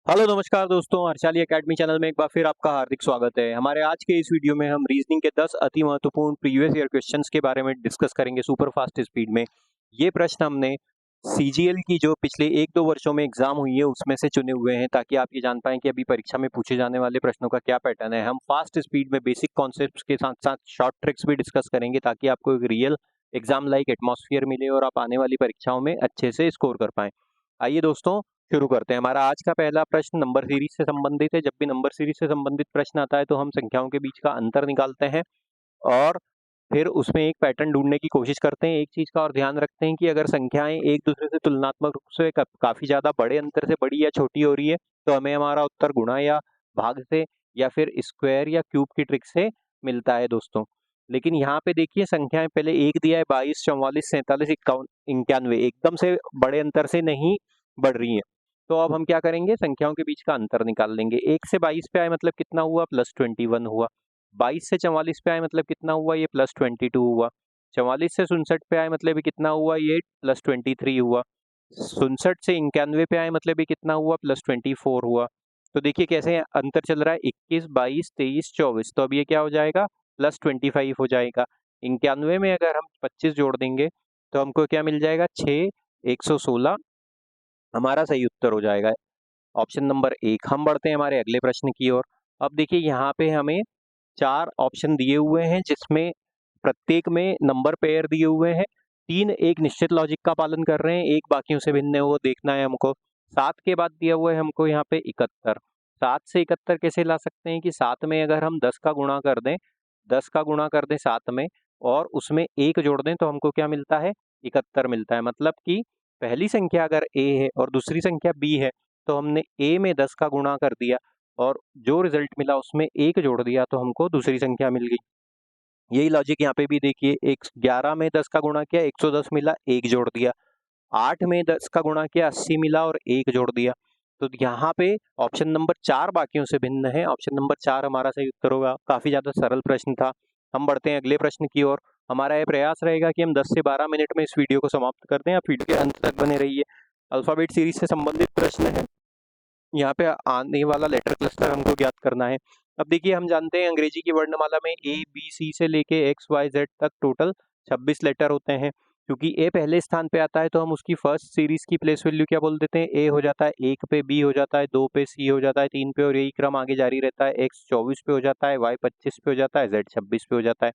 Hello नमस्कार दोस्तों, Harshali academy channel में एक बार फिर आपका हार्दिक स्वागत है। हमारे आज के इस वीडियो में हम रीजनिंग के 10 अति महत्वपूर्ण प्रीवियस ईयर क्वेश्चंस के बारे में डिस्कस करेंगे सुपर फास्ट स्पीड में। ये प्रश्न हमने सीजीएल की जो पिछले 1-2 वर्षों में एग्जाम हुई है उसमें से चुने हुए हैं, ताकि आप ये जान पाएं कि अभी परीक्षा में पूछे जाने वाले प्रश्नों का क्या पैटर्न है। हम फास्ट स्पीड में बेसिक कॉन्सेप्ट्स के साथ साथ शॉर्ट ट्रिक्स भी डिस्कस करेंगे, ताकि आपको एक रियल एग्जाम लाइक एटमॉस्फेयर मिले और आप आने वाली परीक्षाओं में अच्छे से स्कोर कर पाएं। आइए दोस्तों शुरू करते हैं। हमारा आज का पहला प्रश्न नंबर सीरीज से संबंधित है। जब भी नंबर सीरीज से संबंधित प्रश्न आता है तो हम संख्याओं के बीच का अंतर निकालते हैं और फिर उसमें एक पैटर्न ढूंढने की कोशिश करते हैं। एक चीज का और ध्यान रखते हैं कि अगर संख्याएं एक दूसरे से तुलनात्मक रूप से काफी ज्यादा बड़े अंतर से बड़ी या छोटी हो रही है तो हमें हमारा उत्तर गुणा या भाग से या फिर स्क्वायर या क्यूब की ट्रिक से मिलता है दोस्तों। लेकिन यहाँ पे देखिए संख्याएं पहले एक दिया है 22, 44, 47, 51, 91 एकदम से बड़े अंतर से नहीं बढ़ रही है। तो अब हम क्या करेंगे, संख्याओं के बीच का अंतर निकाल लेंगे। 1 से 22 पे आए मतलब कितना हुआ, +21 हुआ। 22 से 44 पे आए मतलब कितना हुआ, ये +22 हुआ। 44 से 67 पे आए मतलब ये कितना हुआ, ये +23 हुआ। 67 से 91 पे आए मतलब ये कितना हुआ, +24 हुआ। तो देखिए कैसे अंतर चल रहा है, 21, 22, 23, 24। तो अब ये क्या हो जाएगा, +25 हो जाएगा। 91 में अगर हम 25 जोड़ देंगे तो हमको क्या मिल जाएगा, 6, 116 हमारा सही उत्तर हो जाएगा, ऑप्शन नंबर 1। हम बढ़ते हैं हमारे अगले प्रश्न की ओर। अब देखिए यहाँ पे हमें 4 ऑप्शन दिए हुए हैं, जिसमें प्रत्येक में नंबर पेयर दिए हुए हैं। 3 एक निश्चित लॉजिक का पालन कर रहे हैं, एक बाकियों से भिन्न है, वो देखना है हमको। 7 के बाद दिया हुआ है हमको यहाँ पे 71। 7 से 71 कैसे ला सकते हैं कि 7 में अगर हम 10 का गुणा कर दें, 10 का गुणा कर दें 7 में और उसमें 1 जोड़ दें तो हमको क्या मिलता है, 71 मिलता है। मतलब कि पहली संख्या अगर a है और दूसरी संख्या b है तो हमने a में 10 का गुणा कर दिया और जो रिजल्ट मिला उसमें 1 जोड़ दिया तो हमको दूसरी संख्या मिल गई। यही लॉजिक यहाँ पे भी देखिए, 11 में 10 का गुणा किया 110 मिला, 1 जोड़ दिया। 8 में 10 का गुणा किया 80 मिला और 1 जोड़ दिया। तो यहाँ पे ऑप्शन नंबर 4 बाकियों से भिन्न है, ऑप्शन नंबर 4 हमारा सही उत्तर होगा। काफी ज्यादा सरल प्रश्न था। हम बढ़ते हैं अगले प्रश्न की ओर। हमारा यह प्रयास रहेगा कि हम 10 से 12 मिनट में इस वीडियो को समाप्त कर दें। आप वीडियो के अंत तक बने रहिए। अल्फाबेट सीरीज से संबंधित प्रश्न है। यहाँ पे आने वाला लेटर क्लस्टर हमको ज्ञात करना है। अब देखिए हम जानते हैं अंग्रेजी की वर्णमाला में ए बी सी से लेके एक्स वाई जेड तक टोटल 26 लेटर होते हैं। क्योंकि ए पहले स्थान पे आता है तो हम उसकी फर्स्ट सीरीज की प्लेस वैल्यू क्या बोल देते हैं, ए हो जाता है, 1 पे बी हो जाता है, 2 पे सी हो जाता है, 3 पे और यही क्रम आगे जारी रहता है। एक्स 24 पे हो जाता है, वाई 25 पे हो जाता है, जेड 26 पे हो जाता है।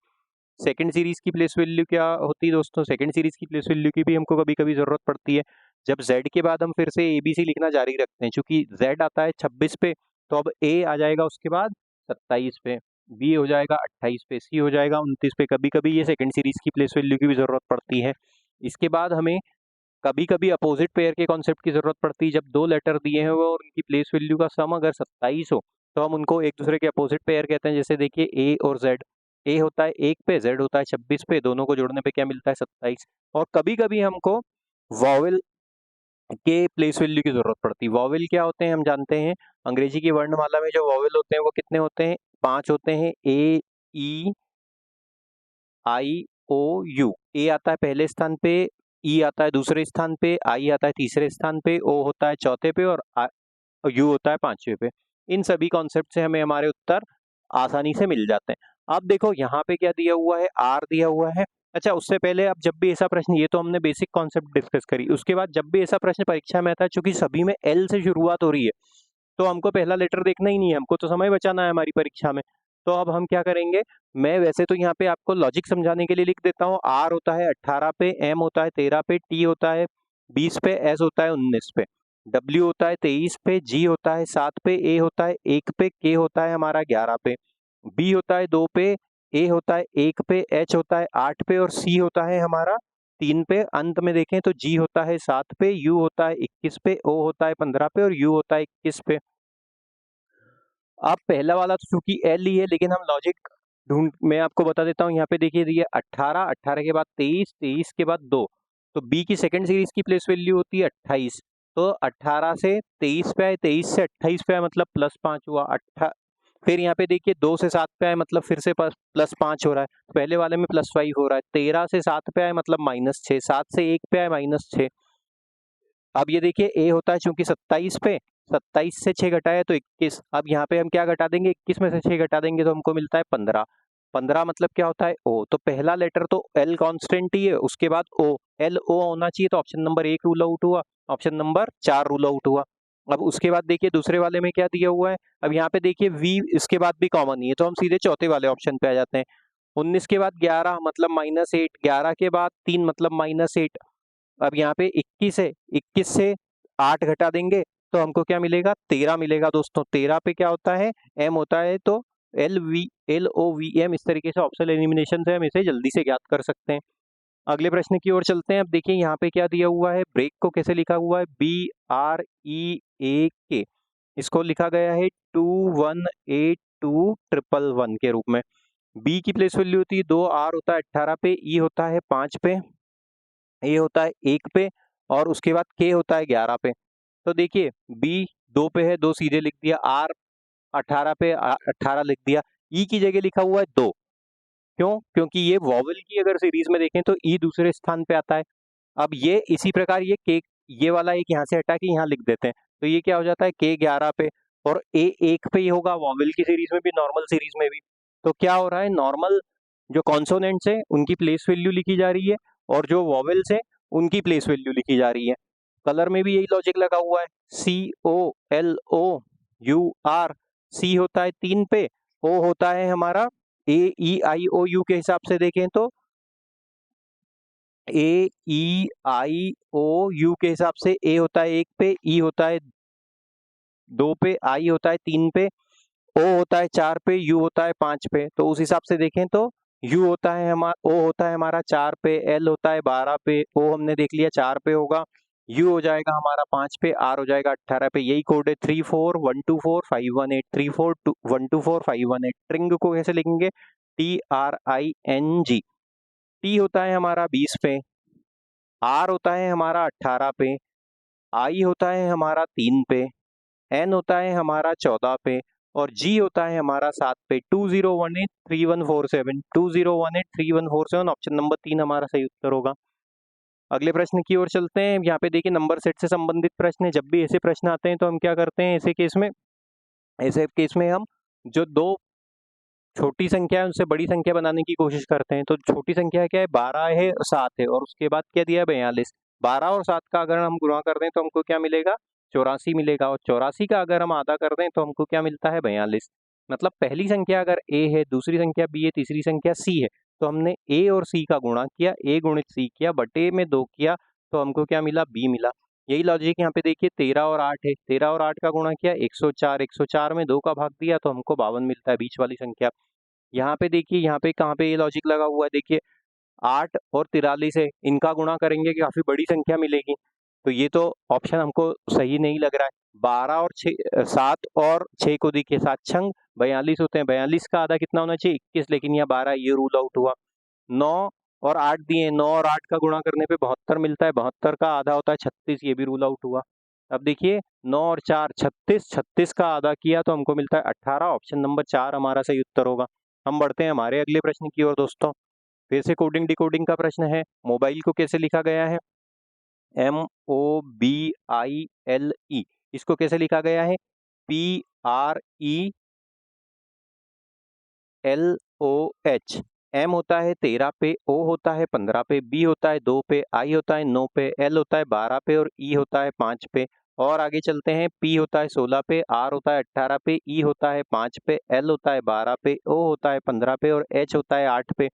सेकंड सीरीज की प्लेस वैल्यू क्या होती है दोस्तों, सेकंड सीरीज की प्लेस वैल्यू की भी हमको कभी कभी जरूरत पड़ती है। जब z के बाद हम फिर से ABC लिखना जारी रखते हैं, चूंकि z आता है 26 पे तो अब a आ जाएगा उसके बाद 27 पे, b हो जाएगा 28 पे, c हो जाएगा 29 पे। कभी कभी ये सेकंड सीरीज की प्लेस वैल्यू की भी जरूरत पड़ती है। इसके बाद हमें कभी कभी अपोजिट पेयर के कॉन्सेप्ट की जरूरत पड़ती है। जब 2 लेटर दिए हैं वो और उनकी प्लेस वैल्यू का सम अगर 27 हो तो हम उनको एक दूसरे के अपोजिट पेयर कहते हैं। जैसे देखिए a और z, a होता है 1 पे, z होता है 26 पे, दोनों को जोड़ने पे क्या मिलता है, 27। और कभी कभी हमको वॉवेल के प्लेस वैल्यू की जरूरत पड़ती है। वॉवेल क्या होते हैं हम जानते हैं, अंग्रेजी की वर्णमाला में जो वॉवेल होते हैं वो कितने होते हैं, 5 होते हैं। ए ई आई ओ यू। ए आता है पहले स्थान पे, ई आता है दूसरे स्थान पे, आई आता है तीसरे स्थान पे, ओ होता है चौथे पे और यू होता है पांचवे पे। इन सभी कॉन्सेप्ट से हमें हमारे उत्तर आसानी से मिल जाते हैं। अब देखो यहाँ पे क्या दिया हुआ है, आर दिया हुआ है। अच्छा उससे पहले अब जब भी ऐसा प्रश्न, ये तो हमने बेसिक कॉन्सेप्ट डिस्कस करी, उसके बाद जब भी ऐसा प्रश्न परीक्षा में आता है, चूंकि सभी में एल से शुरुआत हो रही है तो हमको पहला लेटर देखना ही नहीं है, हमको तो समय बचाना है हमारी परीक्षा में। तो अब हम क्या करेंगे, मैं वैसे तो यहाँ पे आपको लॉजिक समझाने के लिए लिख देता हूँ। आर होता है 18 पे, एम होता है 13 पे, टी होता है 20 पे, एस होता है 19 पे, डब्ल्यू होता है 23 पे, जी होता है 7 पे, ए होता है 1 पे, के होता है हमारा 11 पे, बी होता है 2 पे, ए होता है 1 पे, एच होता है 8 पे और सी होता है हमारा 3 पे। अंत में देखें तो जी होता है 7 पे, यू होता है 21 पे, ओ होता है 15 पे और यू होता है 21 पे। अब पहला वाला तो चूंकि एल ही है, लेकिन हम लॉजिक ढूंढ, मैं आपको बता देता हूँ। यहाँ पे देखिए ये 18, 18 के बाद 23, 23 के बाद 2, तो बी की सेकंड सीरीज की प्लेस वैल्यू होती है 28। तो 18 से 23 पे आए, 23 से 28 पे आए मतलब +5 हुआ। फिर यहाँ पे देखिए 2 से 7 पे आए मतलब फिर से +5 हो रहा है, पहले वाले में +5 हो रहा है। 13 से 7 पे आए मतलब -6, 7 से 1 पे आए -6, अब ये देखिए ए होता है चूंकि 27 पे, 27 से 6 घटाया तो 21। अब यहाँ पे हम क्या घटा देंगे, 21 में से 6 घटा देंगे तो हमको मिलता है 15। 15 मतलब क्या होता है ओ, तो पहला लेटर तो एल कांस्टेंट ही है, उसके बाद ओ, एल ओ होना चाहिए, तो ऑप्शन नंबर 1 रूल आउट हुआ, ऑप्शन नंबर 4 रूल आउट हुआ। अब उसके बाद देखिए दूसरे वाले में क्या दिया हुआ है, अब यहाँ पे देखिए वी इसके बाद भी कॉमन ही है, तो हम सीधे चौथे वाले ऑप्शन पे आ जाते हैं। 19 के बाद 11 मतलब -8, 11 के बाद 3 मतलब -8। अब यहाँ पे 21 से 8 घटा देंगे तो हमको क्या मिलेगा, 13 मिलेगा दोस्तों। 13 पे क्या होता है, एम होता है, तो LOVM, इस तरीके से ऑप्शनल एलिमिनेशन से हम इसे जल्दी से ज्ञात कर सकते हैं। अगले प्रश्न की ओर चलते हैं। अब देखिए यहाँ पे क्या दिया हुआ है, ब्रेक को कैसे लिखा हुआ है, BREAK, इसको लिखा गया है 2182111 के रूप में। बी की प्लेस वैल्यू होती है 2, आर होता है 18 पे, ई होता है 5 पे, ए होता है 1 पे, और उसके बाद के होता है 11 पे। तो देखिए बी 2 पे है, 2 सीधे लिख दिया, आर 18 पे 18 लिख दिया, ई की जगह लिखा हुआ है 2। क्यों, क्योंकि ये वॉवल की अगर सीरीज में देखें तो ई दूसरे स्थान पे आता है। अब ये इसी प्रकार ये के, ये वाला एक यहाँ से हटा के यहाँ लिख देते हैं, तो ये क्या हो जाता है के 11 पे, और ए 1 पे ही होगा, वॉवल की सीरीज में भी नॉर्मल सीरीज में भी। तो क्या हो रहा है, नॉर्मल जो कॉन्सोनेंट्स है उनकी प्लेस वैल्यू लिखी जा रही है, और जो वॉवेल्स है उनकी प्लेस वैल्यू लिखी जा रही है। कलर में भी यही लॉजिक लगा हुआ है, COLOUR, सी होता है 3 पे, ओ होता है हमारा AEIOU के हिसाब से देखें तो AEIOU के हिसाब से ए होता है 1 पे, ई होता है 2 पे, आई होता है 3 पे, ओ होता है 4 पे, यू होता है 5 पे। तो उस हिसाब से देखें तो यू होता है हमारा, ओ होता है हमारा 4 पे, एल होता है 12 पे, ओ हमने देख लिया 4 पे होगा, यू हो जाएगा हमारा 5 पे, आर हो जाएगा 18 पे। यही कोड है 34124 518, 34124 518। ट्रिंग को कैसे लिखेंगे, TRING। टी होता है हमारा 20 पे, आर होता है हमारा 18 पे, आई होता है हमारा 3 पे, एन होता है हमारा 14 पे, और जी होता है हमारा 7 पे। 20183147, 20183147, ऑप्शन नंबर 3 हमारा सही उत्तर होगा। अगले प्रश्न की ओर चलते हैं। यहाँ पे देखिए नंबर सेट से संबंधित प्रश्न है। जब भी ऐसे प्रश्न आते हैं तो हम क्या करते हैं, ऐसे केस में हम जो दो छोटी संख्या है उनसे बड़ी संख्या बनाने की कोशिश करते हैं। तो छोटी संख्या क्या है, 12 है, 7 है, और उसके बाद क्या दिया है, 42। 12 और 7 का अगर हम गुणा कर दें तो हमको क्या मिलेगा, 84 मिलेगा, और 84 का अगर हम आधा कर दें तो हमको क्या मिलता है, 42। मतलब पहली संख्या अगर ए है, दूसरी संख्या बी है, तीसरी संख्या सी है, तो हमने ए और सी का गुणा किया, ए गुणित सी किया, बटे में 2 किया, तो हमको क्या मिला, बी मिला। यही लॉजिक यहाँ पे देखिए 13 और 8 है, 13 और 8 का गुणा किया 104, 104 में 2 का भाग दिया तो हमको 52 मिलता है, बीच वाली संख्या। यहाँ पे देखिए, यहाँ पे कहाँ पे ये लॉजिक लगा हुआ है, देखिए 8 और 43 है, इनका गुणा करेंगे काफी बड़ी संख्या मिलेगी, तो ये तो ऑप्शन हमको सही नहीं लग रहा है। 12 और 6, 7 और 6 को देखिए, 7 छंग 42 होते हैं, 42 का आधा कितना होना चाहिए, 21, लेकिन यहाँ 12, ये रूल आउट हुआ। 9 और 8 दिए, 9 और 8 का गुणा करने पे 72 मिलता है, 72 का आधा होता है 36, ये भी रूल आउट हुआ। अब देखिए 9 और 4 36, 36 का आधा किया तो हमको मिलता है 18, ऑप्शन नंबर 4 हमारा सही उत्तर होगा। हम बढ़ते हैं हमारे अगले प्रश्न की ओर दोस्तों। फिर से कोडिंग डिकोडिंग का प्रश्न है। मोबाइल को कैसे लिखा गया है, MOBILE, इसको कैसे लिखा गया है, PRELOH। एम होता है 13 पे, ओ होता है 15 पे, बी होता है 2 पे, आई होता है 9 पे, एल होता है 12 पे, और ई होता है 5 पे। और आगे चलते हैं, पी होता है 16 पे, आर होता है 18 पे, ई होता है 5 पे, एल होता है 12 पे, ओ होता है 15 पे, और एच होता है 8 पे।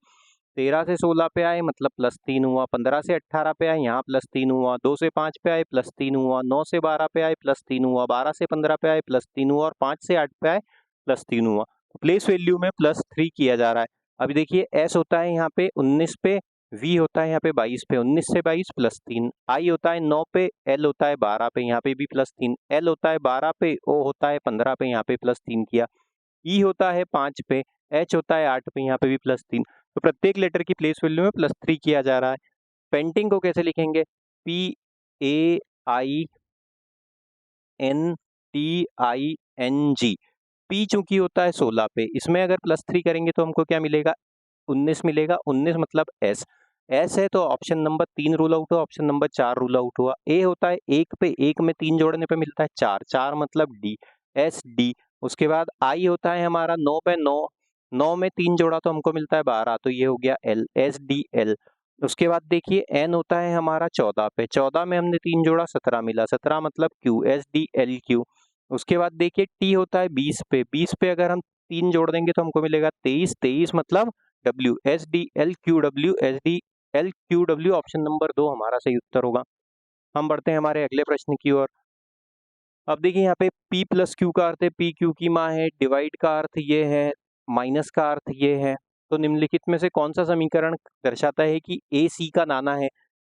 13 से 16 पे आए मतलब +3 हुआ, 15 से 18 पे आए यहाँ +3 हुआ, 2 से 5 पे आए +3 हुआ, 9 से 12 पे आए +3 हुआ, 12 से 15 पे आए +3 हुआ, और 5 से 8 पे आए +3 हुआ। प्लेस वैल्यू में +3 किया जा रहा है। अभी देखिए एस होता है यहाँ पे 19 पे, वी होता है यहाँ पे 22 पे, 19 से 22 +3, आई होता है 9 पे, एल होता है 12 पे, यहाँ पे भी +3, एल होता है 12 पे, ओ होता है 15 पे, यहाँ पे +3 किया, ई होता है 5 पे, एच होता है 8 पे, यहाँ पे भी +3। तो प्रत्येक लेटर की प्लेस वैल्यू में +3 किया जा रहा है। पेंटिंग को कैसे लिखेंगे, PAINTING। पी चूंकि होता है 16 पे, इसमें अगर +3 करेंगे तो हमको क्या मिलेगा, 19 मिलेगा, 19 मतलब एस। एस है तो ऑप्शन नंबर 3 रूल आउट हुआ, ऑप्शन नंबर 4 रूल आउट हुआ। ए होता है 1 पे, 1 में 3 जोड़ने पे मिलता है 4, 4 मतलब डी, एस डी। उसके बाद आई होता है हमारा 9 पे, 9 9 में 3 जोड़ा तो हमको मिलता है 12, तो ये हो गया एल, एस डी एल। उसके बाद देखिए एन होता है हमारा 14 पे, 14 में हमने 3 जोड़ा 17 मिला, 17 मतलब Q, S D L Q. उसके बाद देखिए टी होता है 20 पे, 20 पे अगर हम 3 जोड़ देंगे तो हमको मिलेगा 23, 23 मतलब W, S D L Q W, S D L Q W. Option number 2 हमारा सही उत्तर होगा। हम बढ़ते हैं हमारे अगले प्रश्न की ओर। अब देखिए यहाँ पे P प्लस क्यू का अर्थ है P क्यू की माँ है, डिवाइड का अर्थ ये है, माइनस का अर्थ ये है। तो निम्नलिखित में से कौन सा समीकरण दर्शाता है कि A C का नाना है?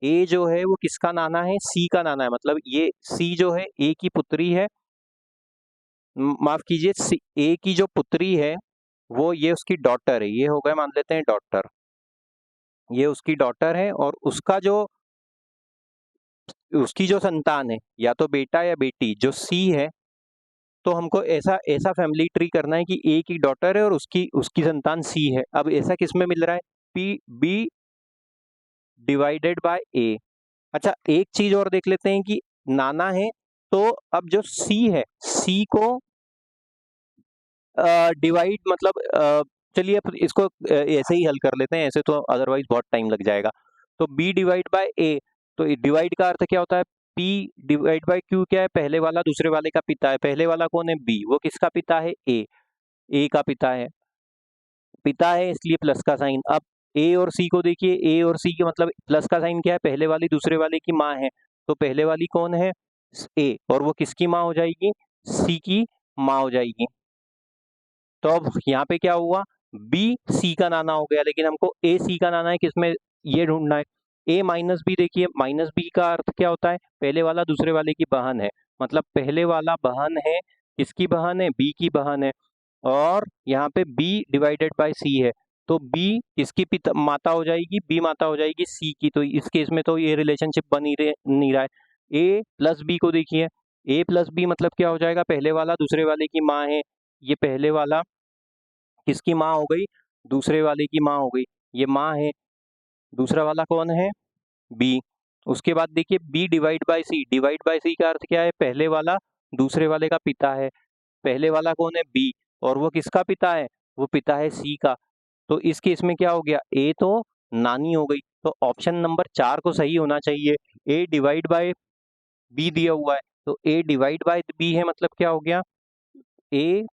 A जो है वो किसका नाना है? C का नाना है, मतलब ये C जो है A की पुत्री है, माफ कीजिए A की जो पुत्री है वो ये उसकी डॉटर है, ये हो गए मान लेते हैं डॉटर, ये उसकी डॉटर है और उसकी जो संतान है या तो बेटा या बेटी जो सी है, तो हमको ऐसा ऐसा फैमिली ट्री करना है कि ए की डॉटर है और उसकी उसकी संतान सी है। अब ऐसा किस में मिल रहा है? पी बी डिवाइडेड बाय ए। अच्छा एक चीज और देख लेते हैं कि नाना है, तो अब जो सी है, सी को डिवाइड मतलब चलिए अब इसको ऐसे ही हल कर लेते हैं, ऐसे तो अदरवाइज बहुत टाइम लग जाएगा। तो b डिवाइड बाय a, तो डिवाइड का अर्थ क्या होता है? p डिवाइड बाय q क्या है? पहले वाला दूसरे वाले का पिता है, पहले वाला कौन है? b, वो किसका पिता है? a का पिता है, पिता है इसलिए प्लस का साइन। अब a और c को देखिए, a और c के मतलब प्लस का साइन क्या है? पहले वाली दूसरे वाले की माँ है, तो पहले वाली कौन है? a, और वो किसकी माँ हो जाएगी? c की माँ हो जाएगी। तो अब यहाँ पे क्या हुआ? बी सी का नाना हो गया, लेकिन हमको ए सी का नाना है किसमें, ये ढूंढना है। ए माइनस बी, देखिए माइनस बी का अर्थ क्या होता है? पहले वाला दूसरे वाले की बहन है, मतलब पहले वाला बहन है, किसकी बहन है? बी की बहन है। और यहाँ पे बी डिवाइडेड बाय सी है, तो बी किसकी पिता माता हो जाएगी? बी माता हो जाएगी सी की। तो इस केस में तो ये रिलेशनशिप बन ही नहीं रहा है। ए प्लस बी को देखिए, ए प्लस बी मतलब क्या हो जाएगा? पहले वाला दूसरे वाले की माँ है, ये पहले वाला किसकी माँ हो गई? दूसरे वाले की माँ हो गई, ये माँ है, दूसरा वाला कौन है? बी। उसके बाद देखिए B divide by C, divide by C का अर्थ क्या है? पहले वाला दूसरे वाले का पिता है, पहले वाला कौन है? बी, और वो किसका पिता है? वो पिता है सी का। तो इस केस में क्या हो गया? ए तो नानी हो गई, तो ऑप्शन नंबर 4 को सही होना चाहिए। ए डिवाइड बाय बी दिया हुआ है, तो ए डिवाइड बाय बी है, मतलब क्या हो गया? ए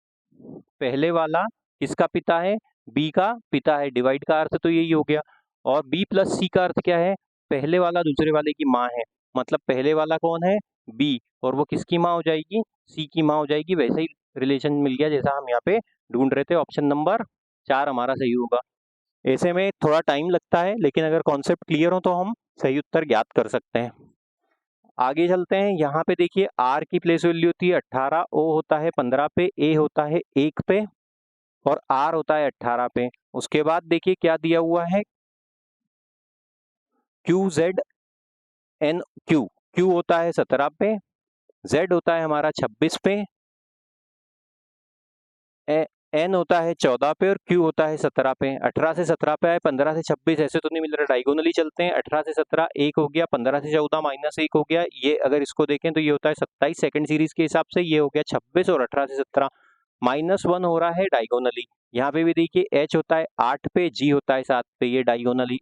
पहले वाला किसका पिता है? बी का पिता है, डिवाइड का अर्थ तो यही हो गया। और बी प्लस सी का अर्थ क्या है? पहले वाला दूसरे वाले की माँ है, मतलब पहले वाला कौन है? बी, और वो किसकी माँ हो जाएगी? सी की माँ हो जाएगी। वैसे ही रिलेशन मिल गया जैसा हम यहाँ पे ढूंढ रहे थे, ऑप्शन नंबर 4 हमारा सही होगा। ऐसे में थोड़ा टाइम लगता है, लेकिन अगर कॉन्सेप्ट क्लियर हो तो हम सही उत्तर ज्ञात कर सकते हैं। आगे चलते हैं, यहाँ पे देखिए आर की प्लेस वैल्यू होती है 18, ओ होता है 15 पे, ए होता है 1 पे, और आर होता है 18 पे। उसके बाद देखिए क्या दिया हुआ है? Q Z N Q, Q होता है 17 पे, जेड होता है हमारा 26 पे, एन होता है 14 पे, और क्यू होता है 17 पे। 18 से 17 पे आए, 15 से 26 ऐसे तो नहीं मिल रहा, डायगोनली चलते हैं। 18 से 17 1 हो गया, 15 से 14 माइनस 1 हो गया, ये अगर इसको देखें तो ये होता है 27 सेकंड सीरीज के हिसाब से, ये हो गया 26, और 18 से 17 -1 हो रहा है डायगोनली। यहाँ पे भी देखिए एच होता है 8 पे, जी होता है 7 पे, ये डायगोनली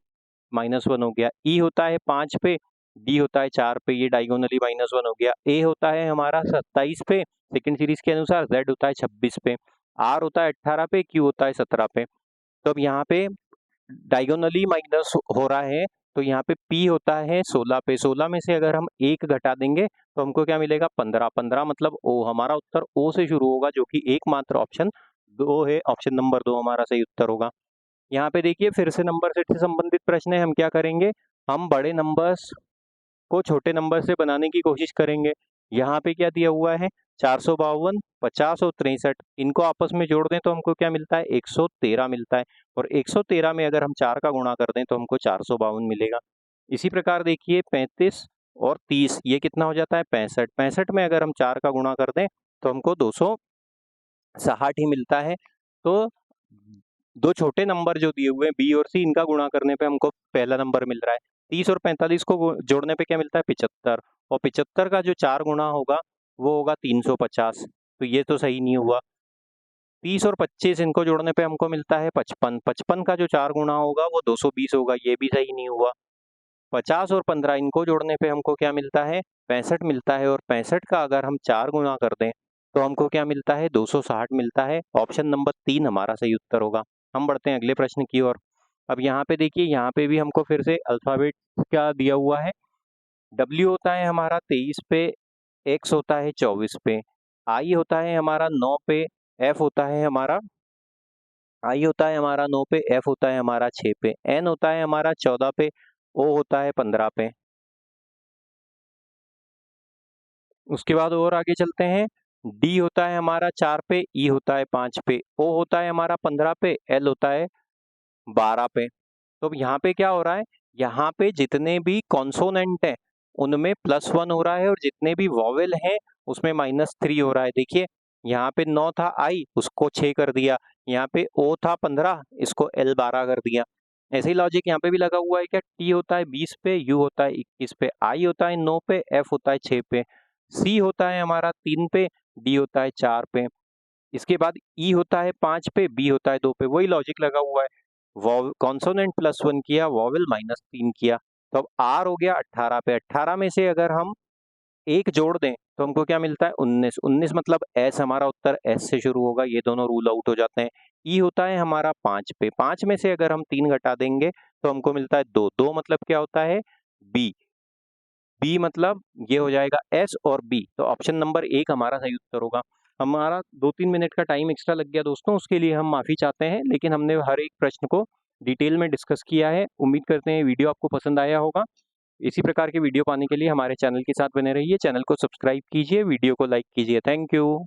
-1 हो गया। ई होता है 5 पे, डी होता है 4 पे, ये डायगोनली -1 हो गया। ए होता है हमारा 27 पे सेकंड सीरीज के अनुसार, जेड होता है 26 पे, आर होता है 18 पे, क्यू होता है 17 पे। तो अब यहाँ पे डायगोनली माइनस हो रहा है, तो यहाँ पे पी होता है 16 पे, 16 में से अगर हम 1 घटा देंगे तो हमको क्या मिलेगा? 15, 15 मतलब ओ। हमारा उत्तर ओ से शुरू होगा, जो कि एकमात्र ऑप्शन 2 है, ऑप्शन नंबर 2 हमारा सही उत्तर होगा। यहाँ पे देखिए फिर से नंबर सेट से संबंधित प्रश्न है। हम क्या करेंगे? हम बड़े नंबर्स को छोटे नंबर से बनाने की कोशिश करेंगे। यहाँ पे क्या दिया हुआ है? 452, 50 और 63, इनको आपस में जोड़ दें तो हमको क्या मिलता है? 113 मिलता है, और 113 में अगर हम 4 का गुणा कर दें तो हमको 452 मिलेगा। इसी प्रकार देखिए 35 और 30, ये कितना हो जाता है? 65, 65 में अगर हम 4 का गुणा कर दें तो हमको 260 ही मिलता है। तो दो छोटे नंबर जो दिए हुए हैं बी और सी, इनका गुणा करने पे हमको पहला नंबर मिल रहा है। 30 और 45 को जोड़ने पे क्या मिलता है 75, और 75 का जो 4 गुणा होगा वो होगा 350, तो ये तो सही नहीं हुआ। 30 और 25 इनको जोड़ने पे हमको मिलता है 55, 55 का जो 4 गुणा होगा वो 220 होगा, ये भी सही नहीं हुआ। 50 और 15 इनको जोड़ने पे हमको क्या मिलता है 65 मिलता है, और 65 का अगर हम 4 गुणा कर दें तो हमको क्या मिलता है 260 मिलता है। ऑप्शन नंबर 3 हमारा सही उत्तर होगा। हम बढ़ते हैं अगले प्रश्न की ओर। अब यहाँ पे देखिए, यहाँ पे भी हमको फिर से अल्फाबेट क्या दिया हुआ है। W होता है हमारा 23 पे, X होता है 24 पे, I होता है हमारा 9 पे, F होता है हमारा I होता है हमारा 9 पे, F होता है हमारा 6 पे, N होता है हमारा 14 पे, O होता है 15 पे। उसके बाद और आगे चलते हैं। D होता है हमारा 4 पे, E होता है 5 पे, O होता है हमारा 15 पे, L होता है 12 पे। तो अब यहाँ पे क्या हो रहा है, यहाँ पे जितने भी कॉन्सोनेंट हैं उनमें +1 हो रहा है, और जितने भी वॉवेल हैं उसमें -3 हो रहा है। देखिए यहाँ पे 9 था I, उसको 6 कर दिया। यहाँ पे O था 15, इसको L 12 कर दिया। ऐसे ही लॉजिक यहाँ पे भी लगा हुआ है। क्या T होता है 20 पे, U होता है 21 पे, I होता है 9 पे, F होता है 6 पे, C होता है हमारा 3 पे, D होता है 4 पे। इसके बाद E होता है 5 पे, B होता है 2 पे। वही लॉजिक लगा हुआ है। कॉन्सोनेंट +1 किया, वॉवेल -3 किया, तो अब R हो गया 18 पे। 18 में से अगर हम एक जोड़ दें तो हमको क्या मिलता है 19। 19 मतलब S, हमारा उत्तर S से शुरू होगा, ये दोनों रूल आउट हो जाते हैं। E होता है हमारा 5 पे। 5 में से अगर हम 3 घटा देंगे तो हमको मिलता है 2। 2 मतलब क्या होता है B। B मतलब ये हो जाएगा S और B, तो ऑप्शन नंबर 1 हमारा सही उत्तर होगा। हमारा 2-3 मिनट का टाइम एक्स्ट्रा लग गया दोस्तों, उसके लिए हम माफ़ी चाहते हैं, लेकिन हमने हर एक प्रश्न को डिटेल में डिस्कस किया है। उम्मीद करते हैं वीडियो आपको पसंद आया होगा। इसी प्रकार के वीडियो पाने के लिए हमारे चैनल के साथ बने रहिए। चैनल को सब्सक्राइब कीजिए, वीडियो को लाइक कीजिए। Thank you.